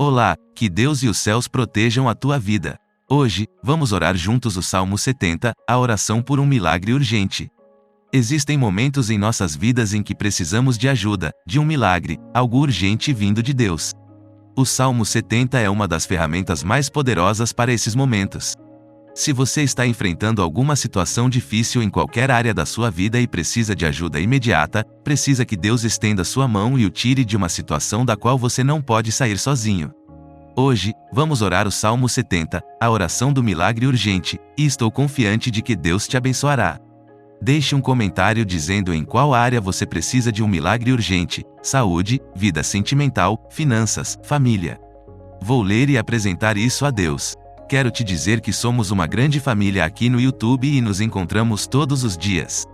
Olá, que Deus e os céus protejam a tua vida. Hoje, vamos orar juntos o Salmo 70, a oração por um milagre urgente. Existem momentos em nossas vidas em que precisamos de ajuda, de um milagre, algo urgente vindo de Deus. O Salmo 70 é uma das ferramentas mais poderosas para esses momentos. Se você está enfrentando alguma situação difícil em qualquer área da sua vida e precisa de ajuda imediata, precisa que Deus estenda sua mão e o tire de uma situação da qual você não pode sair sozinho. Hoje, vamos orar o Salmo 70, a oração do milagre urgente, e estou confiante de que Deus te abençoará. Deixe um comentário dizendo em qual área você precisa de um milagre urgente: saúde, vida sentimental, finanças, família. Vou ler e apresentar isso a Deus. Quero te dizer que somos uma grande família aqui no YouTube e nos encontramos todos os dias.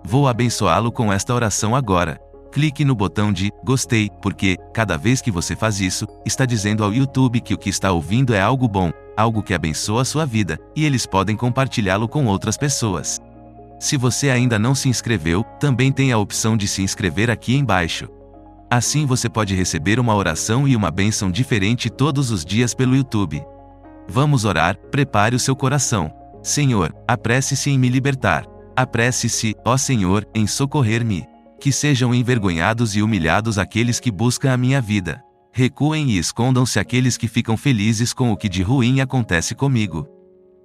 Vou abençoá-lo com esta oração agora. Clique no botão de gostei, porque, cada vez que você faz isso, está dizendo ao YouTube que o que está ouvindo é algo bom, algo que abençoa a sua vida, e eles podem compartilhá-lo com outras pessoas. Se você ainda não se inscreveu, também tem a opção de se inscrever aqui embaixo. Assim você pode receber uma oração e uma bênção diferente todos os dias pelo YouTube. Vamos orar. Prepare o seu coração. Senhor, apresse-se em me libertar. Apresse-se, ó Senhor, em socorrer-me. Que sejam envergonhados e humilhados aqueles que buscam a minha vida. Recuem e escondam-se aqueles que ficam felizes com o que de ruim acontece comigo.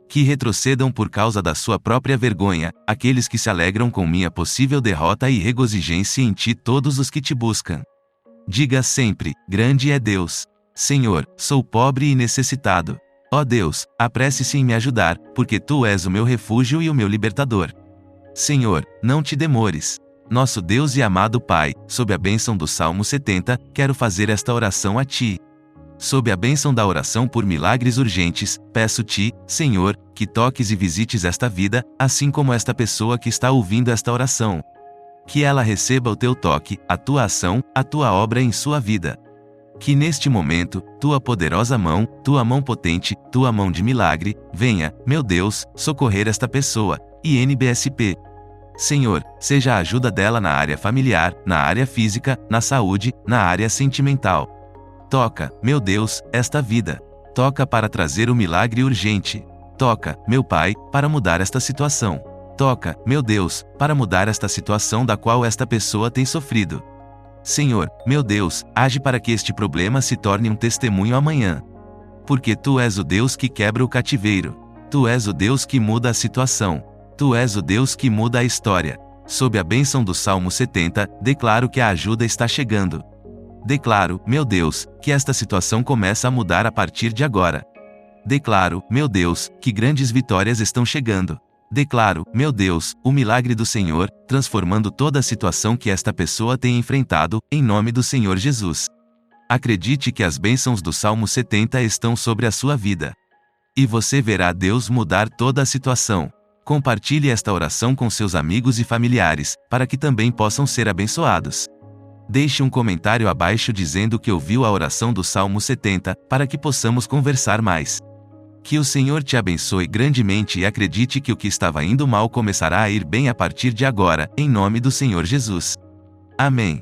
Que retrocedam por causa da sua própria vergonha, aqueles que se alegram com minha possível derrota, e regozijem-se em ti todos os que te buscam. Diga sempre: grande é Deus. Senhor, sou pobre e necessitado. Ó Deus, apresse-se em me ajudar, porque tu és o meu refúgio e o meu libertador. Senhor, não te demores. Nosso Deus e amado Pai, sob a bênção do Salmo 70, quero fazer esta oração a ti. Sob a bênção da oração por milagres urgentes, peço-te, Senhor, que toques e visites esta vida, assim como esta pessoa que está ouvindo esta oração. Que ela receba o teu toque, a tua ação, a tua obra em sua vida. Que neste momento, tua poderosa mão, tua mão potente, tua mão de milagre, venha, meu Deus, socorrer esta pessoa, INBSP. Senhor, seja a ajuda dela na área familiar, na área física, na saúde, na área sentimental. Toca, meu Deus, esta vida. Toca para trazer o milagre urgente. Toca, meu Pai, para mudar esta situação. Toca, meu Deus, para mudar esta situação da qual esta pessoa tem sofrido. Senhor, meu Deus, age para que este problema se torne um testemunho amanhã. Porque tu és o Deus que quebra o cativeiro. Tu és o Deus que muda a situação. Tu és o Deus que muda a história. Sob a bênção do Salmo 70, declaro que a ajuda está chegando. Declaro, meu Deus, que esta situação começa a mudar a partir de agora. Declaro, meu Deus, que grandes vitórias estão chegando. Declaro, meu Deus, o milagre do Senhor, transformando toda a situação que esta pessoa tem enfrentado, em nome do Senhor Jesus. Acredite que as bênçãos do Salmo 70 estão sobre a sua vida. E você verá Deus mudar toda a situação. Compartilhe esta oração com seus amigos e familiares, para que também possam ser abençoados. Deixe um comentário abaixo dizendo que ouviu a oração do Salmo 70, para que possamos conversar mais. Que o Senhor te abençoe grandemente e acredite que o que estava indo mal começará a ir bem a partir de agora, em nome do Senhor Jesus. Amém.